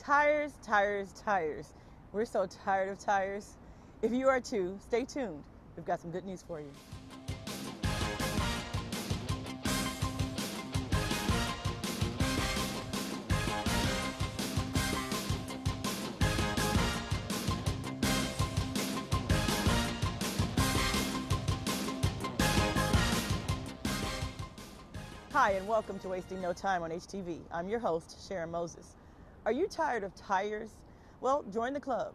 Tires, tires, tires. We're so tired of tires. If you are too, stay tuned. We've got some good news for you. Hi, and welcome to Wasting No Time on HTV. I'm your host, Sharon Moses. Are you tired of tires? Well, join the club.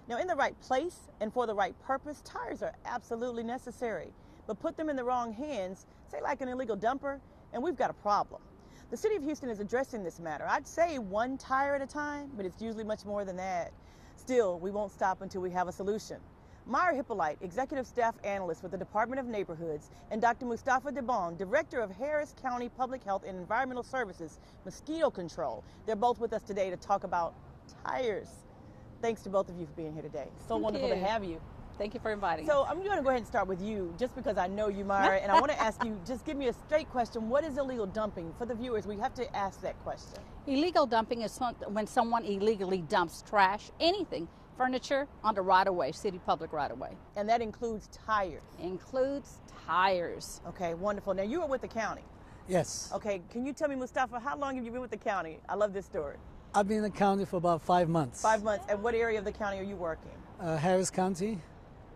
Now, in the right place and for the right purpose, tires are absolutely necessary. But put them in the wrong hands, say like an illegal dumper, and we've got a problem. The city of Houston is addressing this matter. I'd say one tire at a time, but it's usually much more than that. Still, we won't stop until we have a solution. Myra Hippolyte, Executive Staff Analyst with the Department of Neighborhoods, and Dr. Mustafa Debon, Director of Harris County Public Health and Environmental Services, Mosquito Control. They're both with us today to talk about tires. Thanks to both of you for being here today. So wonderful to have you. Thank you for inviting So us. I'm going to go ahead and start with you, just because I know you, Myra, and I want to ask you, just give me a straight question. What is illegal dumping? For the viewers, we have to ask that question. Illegal dumping is when someone illegally dumps trash, anything, furniture, onto right-of-way, city public right-of-way. And that includes tires. Includes tires. Okay, wonderful. Now, you were with the county. Yes. Okay, can you tell me, Mustafa, how long have you been with the county? I love this story. I've been in the county for about 5 months. 5 months. And what area of the county are you working? Harris County,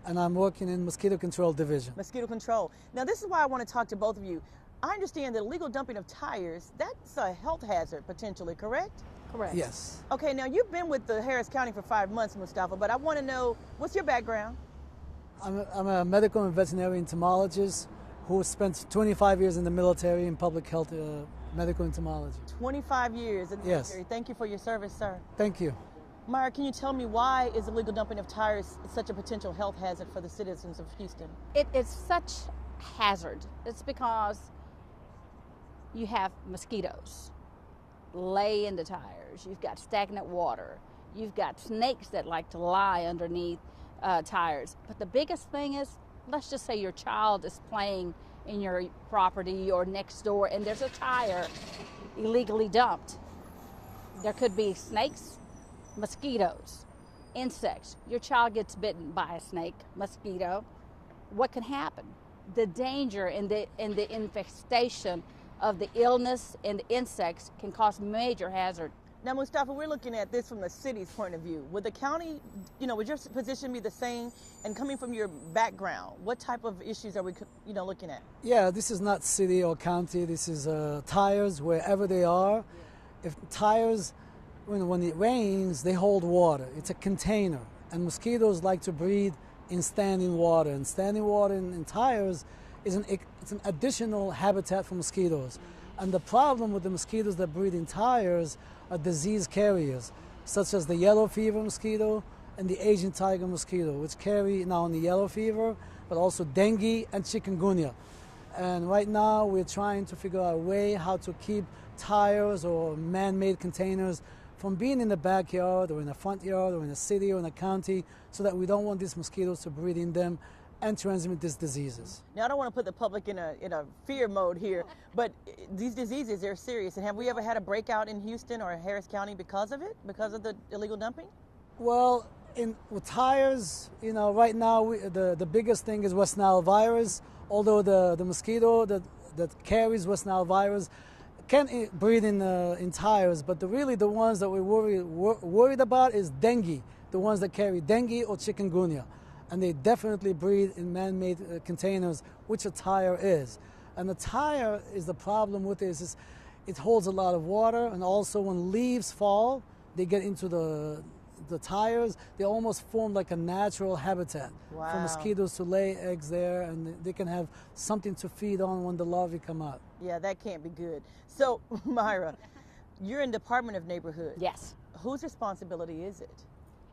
and I'm working in Mosquito Control Division. Mosquito control. Now, this is why I want to talk to both of you. I understand that illegal dumping of tires, that's a health hazard potentially, correct? Correct. Yes. Okay, now you've been with the Harris County for 5 months, Mustafa, but I want to know, what's your background? I'm a medical and veterinary entomologist who spent 25 years in the military in public health medical entomology. 25 years in the Yes. military. Thank you for your service, sir. Thank you. Myra, can you tell me why is illegal dumping of tires such a potential health hazard for the citizens of Houston? It is such hazard. It's because you have mosquitoes lay in the tires. You've got stagnant water. You've got snakes that like to lie underneath tires. But the biggest thing is, let's just say your child is playing in your property or next door and there's a tire illegally dumped. There could be snakes, mosquitoes, insects. Your child gets bitten by a snake, mosquito. What can happen? The danger and the infestation of the illness and the insects can cause major hazard. Now, Mustafa, we're looking at this from the city's point of view. Would the county, would your position be the same? And coming from your background, what type of issues are we, looking at? Yeah, this is not city or county. This is tires wherever they are. If tires, when it rains, they hold water. It's a container. And mosquitoes like to breed in standing water. And standing water in tires it's an additional habitat for mosquitoes. And the problem with the mosquitoes that breed in tires are disease carriers, such as the yellow fever mosquito and the Asian tiger mosquito, which carry not only yellow fever, but also dengue and chikungunya. And right now we're trying to figure out a way how to keep tires or man-made containers from being in the backyard or in the front yard or in a city or in a county, so that we don't want these mosquitoes to breed in them and transmit these diseases. Now, I don't want to put the public in a fear mode here, but these diseases, they're serious. And have we ever had a breakout in Houston or Harris County because of it, because of the illegal dumping? Well, with tires, right now the biggest thing is West Nile virus, although the mosquito that carries West Nile virus can breed in tires, but really the ones that we're worried about is dengue, the ones that carry dengue or chikungunya. And they definitely breed in man-made containers, which a tire is. And the tire is the problem with this is it holds a lot of water, and also when leaves fall, they get into the tires. They almost form like a natural habitat for mosquitoes to lay eggs there, and they can have something to feed on when the larvae come out. Yeah, that can't be good. So, Myra, you're in Department of Neighborhood. Yes. Whose responsibility is it?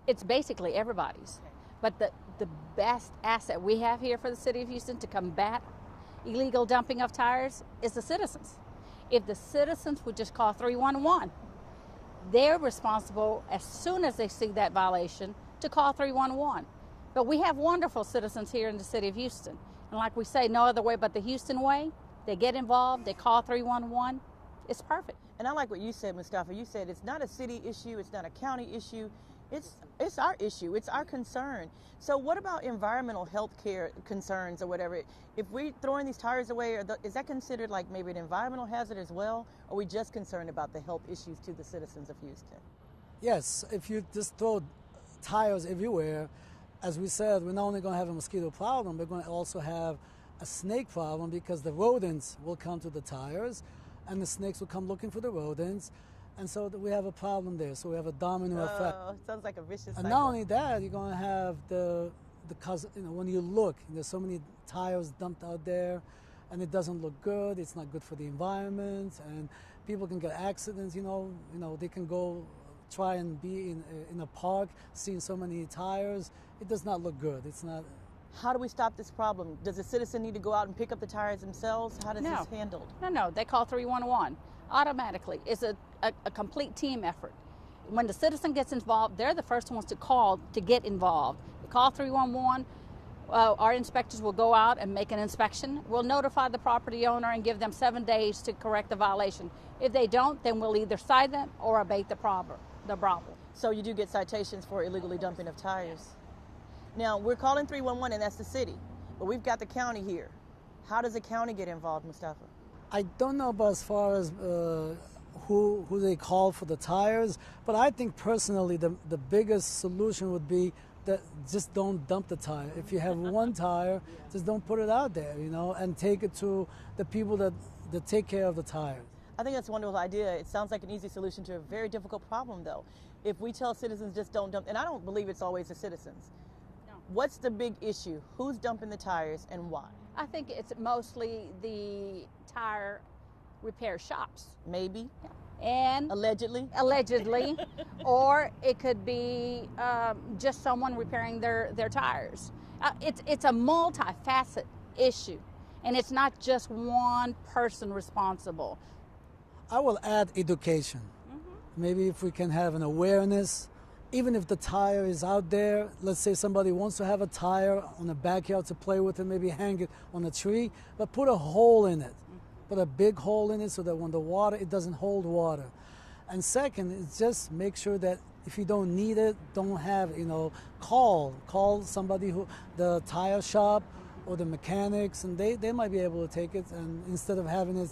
It's basically everybody's. But the best asset we have here for the city of Houston to combat illegal dumping of tires is the citizens. If the citizens would just call 311, they're responsible as soon as they see that violation to call 311. But we have wonderful citizens here in the city of Houston. And like we say, no other way but the Houston way. They get involved, they call 311. It's perfect. And I like what you said, Mustafa. You said it's not a city issue, it's not a county issue, it's our issue, it's our concern. So what about environmental health care concerns or whatever? If we throwing these tires away, is that considered like maybe an environmental hazard as well? Or are we just concerned about the health issues to the citizens of Houston? Yes, if you just throw tires everywhere, as we said, we're not only going to have a mosquito problem, we're going to also have a snake problem because the rodents will come to the tires and the snakes will come looking for the rodents. And so we have a problem there. So we have a domino effect. Oh, sounds like a vicious cycle. And not only that, you're going to have because when you look, there's so many tires dumped out there, and it doesn't look good. It's not good for the environment, and people can get accidents. They can go try and be in a park, seeing so many tires. It does not look good. It's not. How do we stop this problem? Does the citizen need to go out and pick up the tires themselves? How does this handled? No. They call 311 automatically. It's a complete team effort. When the citizen gets involved, they're the first ones to call to get involved. They call 311. Our inspectors will go out and make an inspection. We'll notify the property owner and give them 7 days to correct the violation. If they don't, then we'll either cite them or abate the problem. So you do get citations for illegally dumping of tires. Now, we're calling 311, and that's the city, but we've got the county here. How does the county get involved, Mustafa? I don't know about as far as who they call for the tires, but I think personally the biggest solution would be that just don't dump the tire. If you have one tire, just don't put it out there, and take it to the people that take care of the tires. I think that's a wonderful idea. It sounds like an easy solution to a very difficult problem, though. If we tell citizens just don't dump, and I don't believe it's always the citizens. No. What's the big issue? Who's dumping the tires and why? I think it's mostly the tire repair shops. Maybe. And allegedly, or it could be just someone repairing their tires. It's a multifaceted issue, and it's not just one person responsible. I will add education. Maybe if we can have an awareness, even if the tire is out there, let's say somebody wants to have a tire on the backyard to play with and maybe hang it on a tree, but put a hole in it. Put a big hole in it so that when the water, it doesn't hold water. And second, is just make sure that if you don't need it, don't have, call somebody the tire shop or the mechanics, and they might be able to take it. And instead of having it,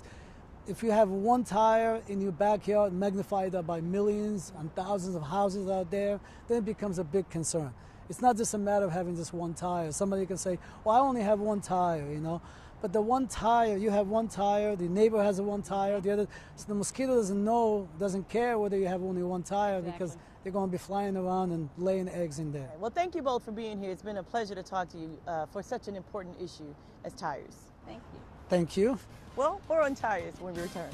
if you have one tire in your backyard, magnify that by millions and thousands of houses out there, then it becomes a big concern. It's not just a matter of having just one tire. Somebody can say, well, I only have one tire, But the one tire, you have one tire, the neighbor has one tire, the other, so the mosquito doesn't care whether you have only one tire because they're going to be flying around and laying eggs in there. Well, thank you both for being here. It's been a pleasure to talk to you for such an important issue as tires. Thank you. Thank you. Well, more on tires when we return.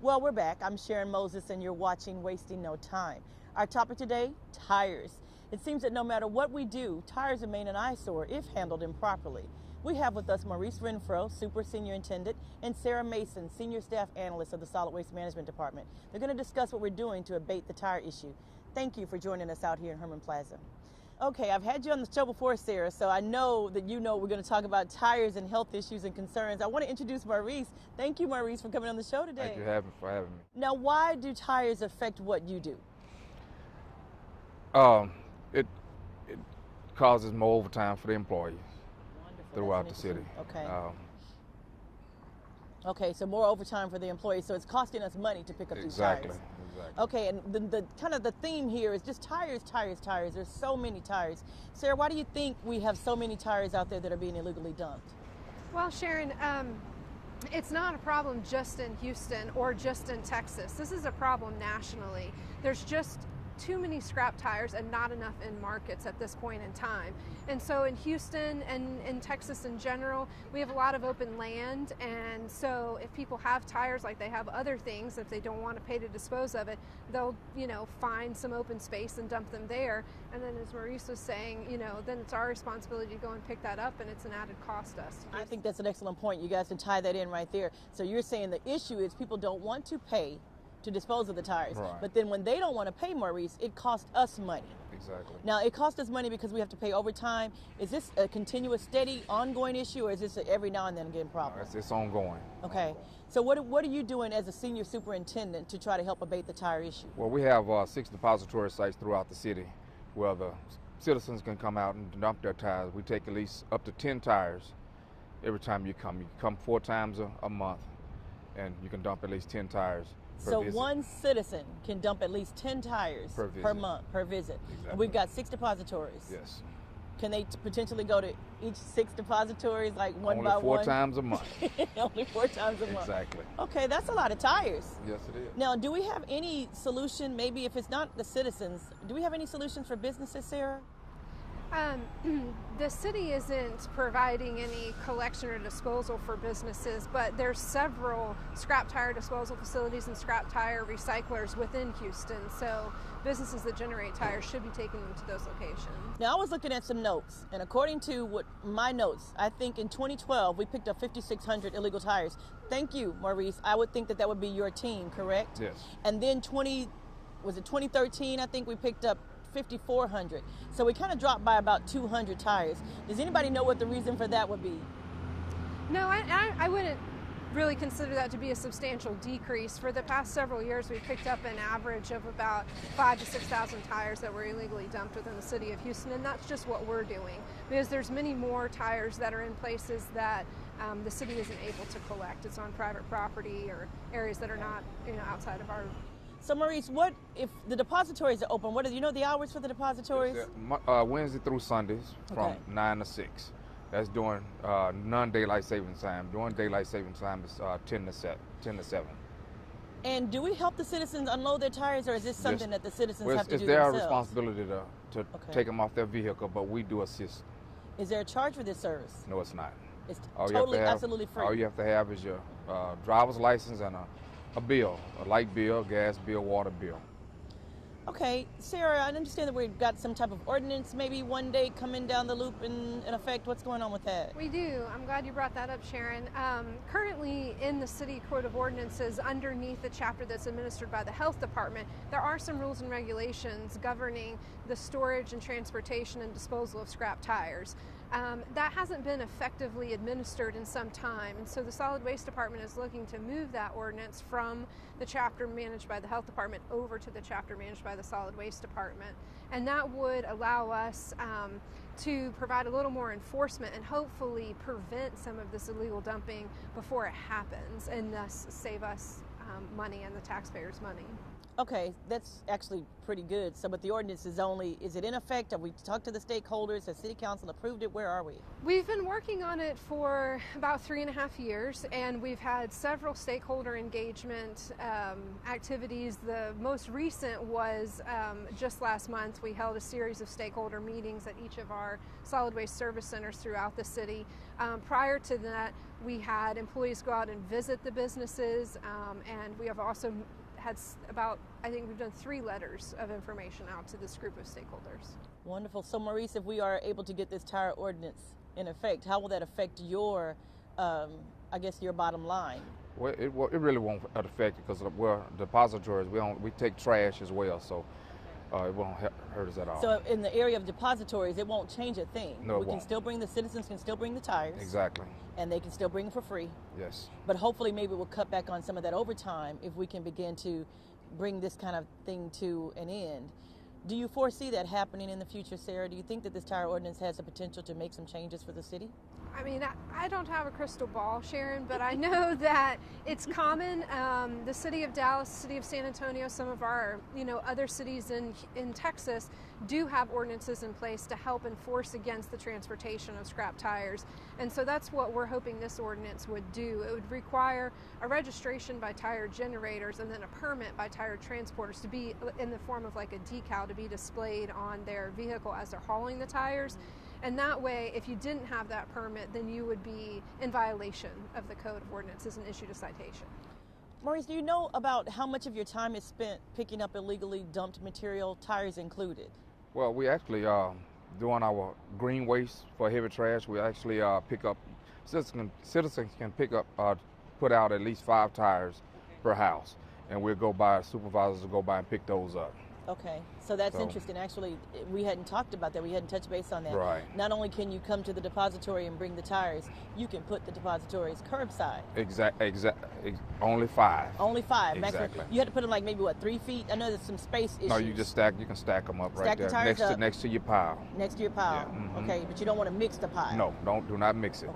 Well, we're back. I'm Sharon Moses, and you're watching Wasting No Time. Our topic today, tires. It seems that no matter what we do, tires remain an eyesore if handled improperly. We have with us Maurice Renfro, Super Senior Intendant, and Sarah Mason, Senior Staff Analyst of the Solid Waste Management Department. They're going to discuss what we're doing to abate the tire issue. Thank you for joining us out here in Herman Plaza. Okay, I've had you on the show before, Sarah, so I know that we're going to talk about tires and health issues and concerns. I want to introduce Maurice. Thank you, Maurice, for coming on the show today. Thank you for having me. Now, why do tires affect what you do? It causes more overtime for the employees. Wonderful. Throughout the city. Okay. Okay, so more overtime for the employees, so it's costing us money to pick up these tires. Exactly. Okay, and the kind of the theme here is just tires. There's so many tires. Sarah, why do you think we have so many tires out there that are being illegally dumped? Well, Sharon, it's not a problem just in Houston or just in Texas. This is a problem nationally. There's just too many scrap tires and not enough in markets at this point in time. And so in Houston and in Texas in general, we have a lot of open land, and so if people have tires like they have other things, if they don't want to pay to dispose of it, they'll, find some open space and dump them there. And then as Maurice was saying, then it's our responsibility to go and pick that up, and it's an added cost to us. I think that's an excellent point. You guys can tie that in right there. So you're saying the issue is people don't want to pay to dispose of the tires. Right. But then when they don't want to pay, Maurice, it costs us money. Exactly. Now, it costs us money because we have to pay overtime. Is this a continuous, steady, ongoing issue, or is this a every now and then again problem? It's ongoing. Okay. So what are you doing as a senior superintendent to try to help abate the tire issue? Well, we have 6 depository sites throughout the city where the citizens can come out and dump their tires. We take at least up to 10 tires every time you come. You come 4 times a month, and you can dump at least 10 tires. So one citizen can dump at least 10 tires per month, per visit. Exactly. And we've got 6 depositories. Yes. Can they potentially go to each 6 depositories, like one Only by 4 one? times a month. Only 4 times a month. Exactly. Okay, that's a lot of tires. Yes, it is. Now, do we have any solution, maybe if it's not the citizens, do we have any solutions for businesses, Sarah? The city isn't providing any collection or disposal for businesses, but there's several scrap tire disposal facilities and scrap tire recyclers within Houston. So businesses that generate tires should be taking them to those locations. Now, I was looking at some notes, and according to my notes, I think in 2012 we picked up 5,600 illegal tires. Thank you, Maurice. I would think that would be your team, correct? Yes. And then 2013, I think we picked up 5,400. So we kind of dropped by about 200 tires. Does anybody know what the reason for that would be? No, I wouldn't really consider that to be a substantial decrease. For the past several years, we've picked up an average of about 5,000 to 6,000 tires that were illegally dumped within the city of Houston, and that's just what we're doing. Because there's many more tires that are in places that the city isn't able to collect. It's on private property or areas that are not, outside of our. So Maurice, what if the depositories are open? What do you know the hours for the depositories? Wednesday through Sundays from 9 to 6. That's during non-daylight savings time. During daylight savings time is 10 to 7. And do we help the citizens unload their tires, or is this something that the citizens have to do It's their themselves? responsibility to take them off their vehicle, but we do assist. Is there a charge for this service? No, it's not. It's totally, absolutely free. All you have to have is your driver's license and a bill, a light bill, gas bill, water bill. Okay, Sarah, I understand that we've got some type of ordinance maybe one day coming down the loop in effect. What's going on with that? We do. I'm glad you brought that up, Sharon. Currently in the City Code of Ordinances, underneath the chapter that's administered by the Health Department, there are some rules and regulations governing the storage and transportation and disposal of scrap tires. That hasn't been effectively administered in some time, and so the Solid Waste Department is looking to move that ordinance from the chapter managed by the Health Department over to the chapter managed by the Solid Waste Department. And that would allow us to provide a little more enforcement and hopefully prevent some of this illegal dumping before it happens, and thus save us money and the taxpayers' money. Okay, that's actually pretty good. So, but the ordinance is it in effect? Have we talked to the stakeholders? Has City Council approved it? Where are we? We've been working on it for about 3.5 years, and we've had several stakeholder engagement activities. The most recent was just last month. We held a series of stakeholder meetings at each of our solid waste service centers throughout the city. Prior to that, we had employees go out and visit the businesses, and we have also had I think we've done 3 letters of information out to this group of stakeholders. Wonderful. So Maurice, if we are able to get this tire ordinance in effect, how will that affect your, your bottom line? Well, it really won't affect it because we're depositories. We take trash as well, so it won't hurt us at all. So in the area of depositories, it won't change a thing. No, it won't. The citizens can still bring the tires. Exactly. And they can still bring them for free. Yes. But hopefully maybe we'll cut back on some of that overtime if we can begin to bring this kind of thing to an end. Do you foresee that happening in the future, Sarah? Do you think that this tire ordinance has the potential to make some changes for the city? I mean, I don't have a crystal ball, Sharon, but I know that it's common. The city of Dallas, city of San Antonio, some of our, other cities in Texas do have ordinances in place to help enforce against the transportation of scrap tires. And so that's what we're hoping this ordinance would do. It would require a registration by tire generators and then a permit by tire transporters to be in the form of like a decal to be displayed on their vehicle as they're hauling the tires. And that way, if you didn't have that permit, then you would be in violation of the Code of Ordinances and issued a citation. Maurice, do you know about how much of your time is spent picking up illegally dumped material, tires included? Well, we actually, doing our green waste for heavy trash, we actually pick up, citizens can pick up, put out at least 5 tires per house. And we'll go by, supervisors will go by and pick those up. Okay, so that's interesting. Actually, we hadn't talked about that. We hadn't touched base on that. Right. Not only can you come to the depository and bring the tires, you can put the depositories curbside. Only 5. Only 5. Exactly. Maximum. You had to put them like maybe 3 feet. I know there's some space issues. No, you just you can stack them up Stack right the there tires next to your pile. Next to your pile. Yeah. Mm-hmm. Okay, but you don't want to mix the pile. No, do not mix it.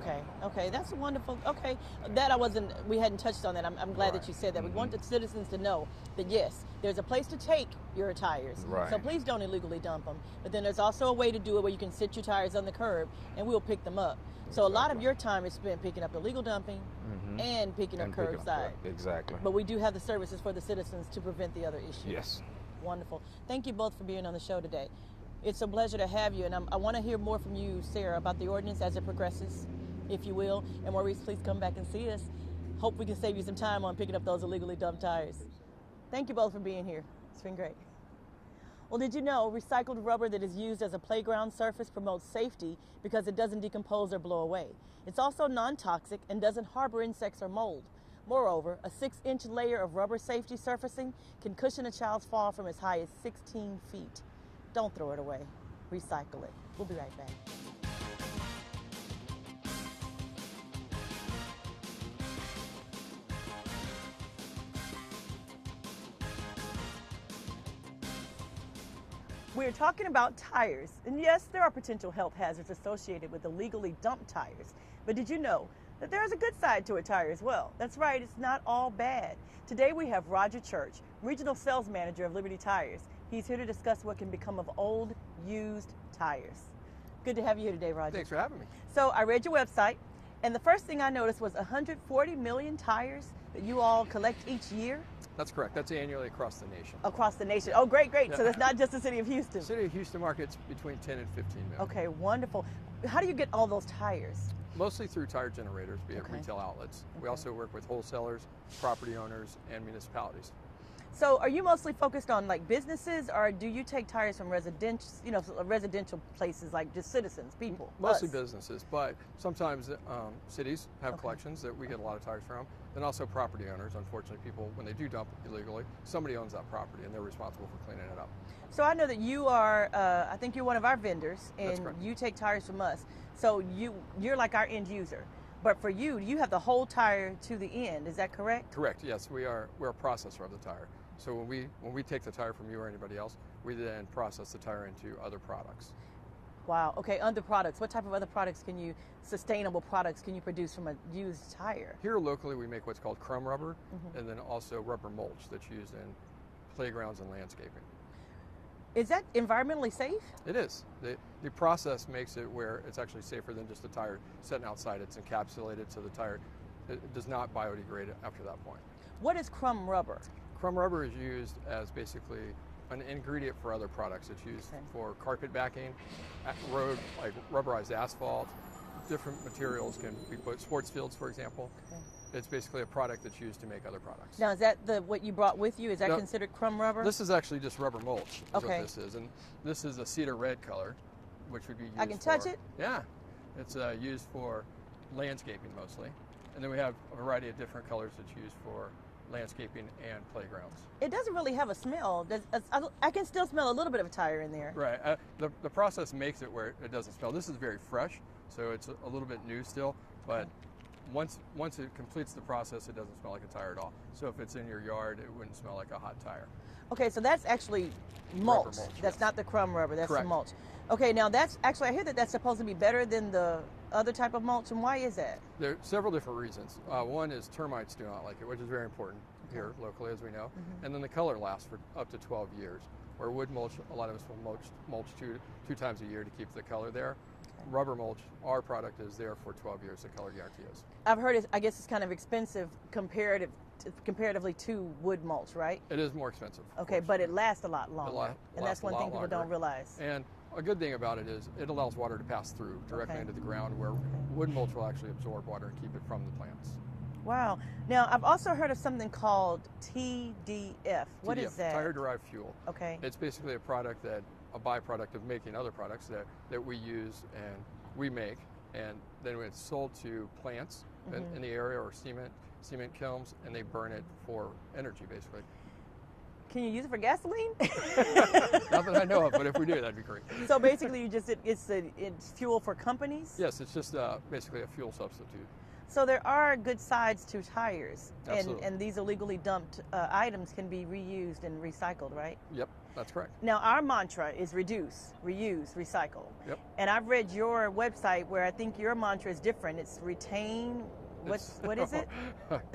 Okay, that's wonderful. Okay, that we hadn't touched on that. I'm glad that you said that. We want the citizens to know that yes, there's a place to take your tires. Right. So please don't illegally dump them. But then there's also a way to do it where you can sit your tires on the curb and we'll pick them up. So a lot of your time is spent picking up illegal dumping and picking up curbside. Exactly. But we do have the services for the citizens to prevent the other issues. Yes. Wonderful. Thank you both for being on the show today. It's a pleasure to have you, and I want to hear more from you, Sarah, about the ordinance as it progresses, if you will. And Maurice, please come back and see us. Hope we can save you some time on picking up those illegally dumped tires. Thank you both for being here. It's been great. Well, did you know recycled rubber that is used as a playground surface promotes safety because it doesn't decompose or blow away? It's also non-toxic and doesn't harbor insects or mold. Moreover, a 6-inch layer of rubber safety surfacing can cushion a child's fall from as high as 16 feet. Don't throw it away. Recycle it. We'll be right back. We're talking about tires, and yes, there are potential health hazards associated with illegally dumped tires. But did you know that there's a good side to a tire as well? That's right, it's not all bad. Today we have Roger Church, Regional Sales Manager of Liberty Tires. He's here to discuss what can become of old, used tires. Good to have you here today, Roger. Thanks for having me. So I read your website, and the first thing I noticed was 140 million tires that you all collect each year. That's correct. That's annually across the nation. Across the nation. Oh, great. Yeah. So that's not just the city of Houston. The city of Houston markets between 10 and 15 million. Okay, wonderful. How do you get all those tires? Mostly through tire generators, be it Okay. retail outlets. We Okay. also work with wholesalers, property owners, and municipalities. So are you mostly focused on like businesses, or do you take tires from residential places like just citizens, people? Mostly us? businesses, but sometimes cities have Okay. collections that we get a lot of tires from. And also property owners. Unfortunately, people, when they do dump illegally, somebody owns that property and they're responsible for cleaning it up. So I know that you are, I think you're one of our vendors, That's and correct. you take tires from us. So you're like our end user. But for you have the whole tire to the end. Is that correct? Correct. Yes, we're a processor of the tire. So when we take the tire from you or anybody else, we then process the tire into other products. Wow. Okay, other products. What type of other products sustainable products can you produce from a used tire? Here locally, we make what's called crumb rubber, and then also rubber mulch that's used in playgrounds and landscaping. Is that environmentally safe? It is. The process makes it where it's actually safer than just the tire sitting outside. It's encapsulated, so the tire it does not biodegrade after that point. What is crumb rubber? Crumb rubber is used as basically an ingredient for other products. It's used for carpet backing, road, like rubberized asphalt. Different materials can be put, sports fields, for example. Okay. It's basically a product that's used to make other products. Now, is that what you brought with you? Is that No. considered crumb rubber? This is actually just rubber mulch, is Okay. what this is. And this is a cedar red color, which would be used I can touch for- it? Yeah. It's used for landscaping mostly. And then we have a variety of different colors that's used for landscaping and playgrounds. It doesn't really have a smell. I can still smell a little bit of a tire in there. Right. The process makes it where it doesn't smell. This is very fresh, so it's a little bit new still, but once it completes the process, it doesn't smell like a tire at all. So if it's in your yard, it wouldn't smell like a hot tire. Okay, so that's actually mulch. mulch, That's yes. not the crumb rubber. That's the Correct. mulch. Okay, now that's actually, I hear that that's supposed to be better than the other type of mulch, and why is that? There are several different reasons. One is termites do not like it, which is very important here locally, as we know. And then the color lasts for up to 12 years. Where wood mulch, a lot of us will mulch two times a year to keep the color there. Rubber mulch, our product, is there for 12 years. The color guarantee is. I've heard I guess it's kind of expensive comparatively to wood mulch, right? It is more expensive. Okay, but it lasts a lot longer, and that's one thing people don't realize. And a good thing about it is it allows water to pass through directly into the ground, where wood mulch will actually absorb water and keep it from the plants. Wow. Now, I've also heard of something called TDF. What is that? Tire-derived fuel. Okay. It's basically a byproduct of making other products that we use and we make, and then it's sold to plants in the area, or cement kilns, and they burn it for energy, basically. Can you use it for gasoline? Not that I know of, but if we do, that'd be great. So basically, it's fuel for companies? Yes, it's just basically a fuel substitute. So there are good sides to tires, and these illegally dumped items can be reused and recycled, right? Yep, that's correct. Now, our mantra is reduce, reuse, recycle. Yep. And I've read your website where I think your mantra is different. It's retain. What is it?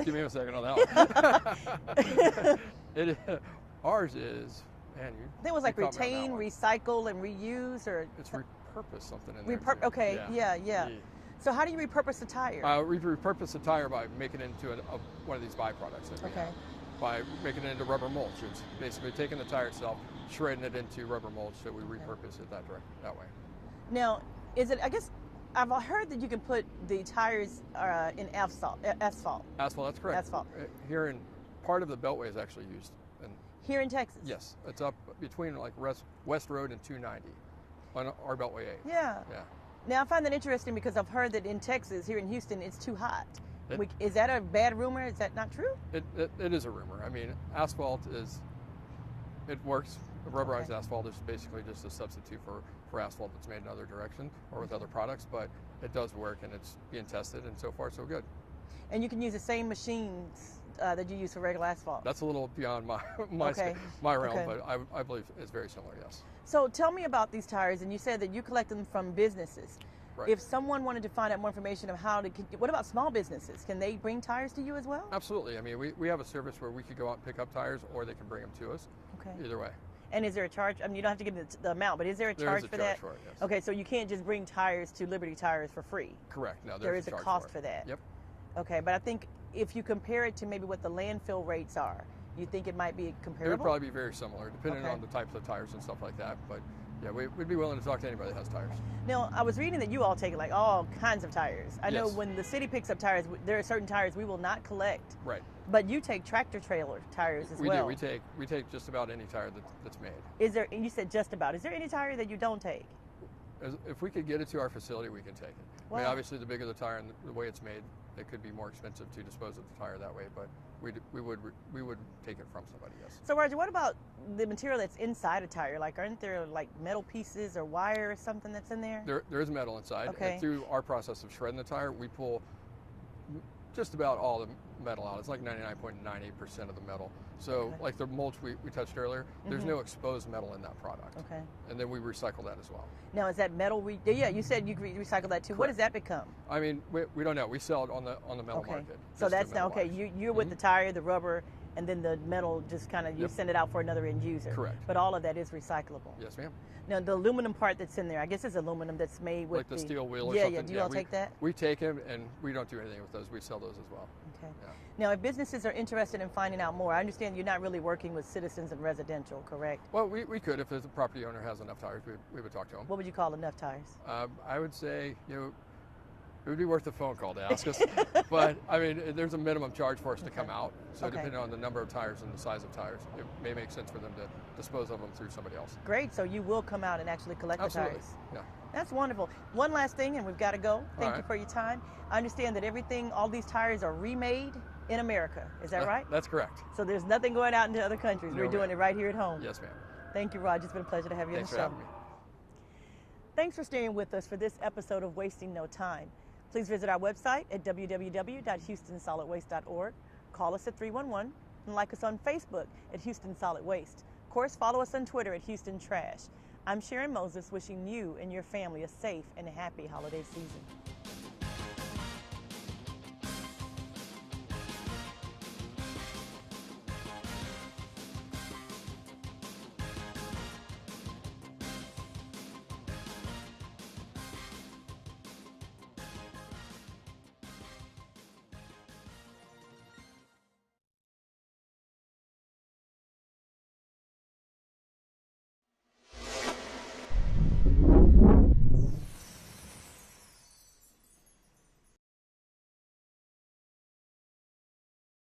Give me a second on that one. Ours is, man, you. I think it was like retain, recycle, and reuse, or it's repurpose something in there. Okay, yeah. So how do you repurpose the tire? We repurpose the tire by making it into one of these byproducts that we have. By making it into rubber mulch. It's basically taking the tire itself, shredding it into rubber mulch, so we repurpose it that way. Now, I guess I've heard that you can put the tires in asphalt. Asphalt, that's correct. Asphalt. Here in part of the Beltway is actually used. Here in Texas? Yes, it's up between like West Road and 290 on our Beltway 8. Yeah. Now, I find that interesting because I've heard that in Texas, here in Houston, it's too hot. Is that a bad rumor? Is that not true? It is a rumor. I mean, asphalt it works. Rubberized asphalt is basically just a substitute for asphalt that's made in other direction or with other products, but it does work, and it's being tested, and so far so good. And you can use the same machines that you use for regular asphalt? That's a little beyond my realm, but I believe it's very similar, yes. So tell me about these tires, and you said that you collect them from businesses. Right. If someone wanted to find out more information of what about small businesses? Can they bring tires to you as well? Absolutely. I mean, we have a service where we could go out and pick up tires, or they can bring them to us. Okay. Either way. And is there a charge? I mean, you don't have to give the amount, but is there a charge for that? There is a charge for it, yes. Okay, so you can't just bring tires to Liberty Tires for free? Correct. No, there is a cost for that. Yep. Okay, but I think if you compare it to maybe what the landfill rates are, you think it might be comparable? It would probably be very similar, depending on the types of tires and stuff like that. But yeah, we'd be willing to talk to anybody that has tires. Now, I was reading that you all take like all kinds of tires. I know when the city picks up tires, there are certain tires we will not collect. Right. But you take tractor trailer tires as well. We do. We take just about any tire that's made. Is there? And you said just about. Is there any tire that you don't take? If we could get it to our facility, we can take it. Wow. I mean, obviously, the bigger the tire and the way it's made, it could be more expensive to dispose of the tire that way. But we would take it from somebody, yes. So Roger, what about the material that's inside a tire? Like, aren't there like metal pieces or wire or something that's in there? There is metal inside. Okay. And through our process of shredding the tire, we pull just about all the metal out. It's like 99.98% of the metal. So like the mulch we touched earlier, there's no exposed metal in that product. Okay. And then we recycle that as well. Now, is that metal? Yeah, you said you recycle that too. Correct. What does that become? I mean, we don't know. We sell it on the metal market. So that's now, okay, you're with the tire, the rubber, and then the metal just kind of, you send it out for another end user. Correct. But all of that is recyclable. Yes, ma'am. Now, the aluminum part that's in there, I guess it's aluminum that's made with like the steel wheel or something. Yeah, do you all take that? We take them, and we don't do anything with those. We sell those as well. Okay. Yeah. Now, if businesses are interested in finding out more, I understand you're not really working with citizens and residential, correct? Well, we could. If the property owner has enough tires, we would talk to them. What would you call enough tires? I would say, it would be worth a phone call to ask us. But, I mean, there's a minimum charge for us to come out. So depending on the number of tires and the size of tires, it may make sense for them to dispose of them through somebody else. Great. So you will come out and actually collect Absolutely. the tires? Yeah. That's wonderful. One last thing, and we've got to go. Thank you for your time. I understand that all these tires are remade in America. Is that right? That's correct. So there's nothing going out into other countries. No, We're doing it right here at home. Yes, ma'am. Thank you, Roger. It's been a pleasure to have you on the show. Thanks for having me. Thanks for staying with us for this episode of Wasting No Time. Please visit our website at www.houstonsolidwaste.org. Call us at 311 and like us on Facebook at Houston Solid Waste. Of course, follow us on Twitter at Houston Trash. I'm Sharon Moses, wishing you and your family a safe and happy holiday season.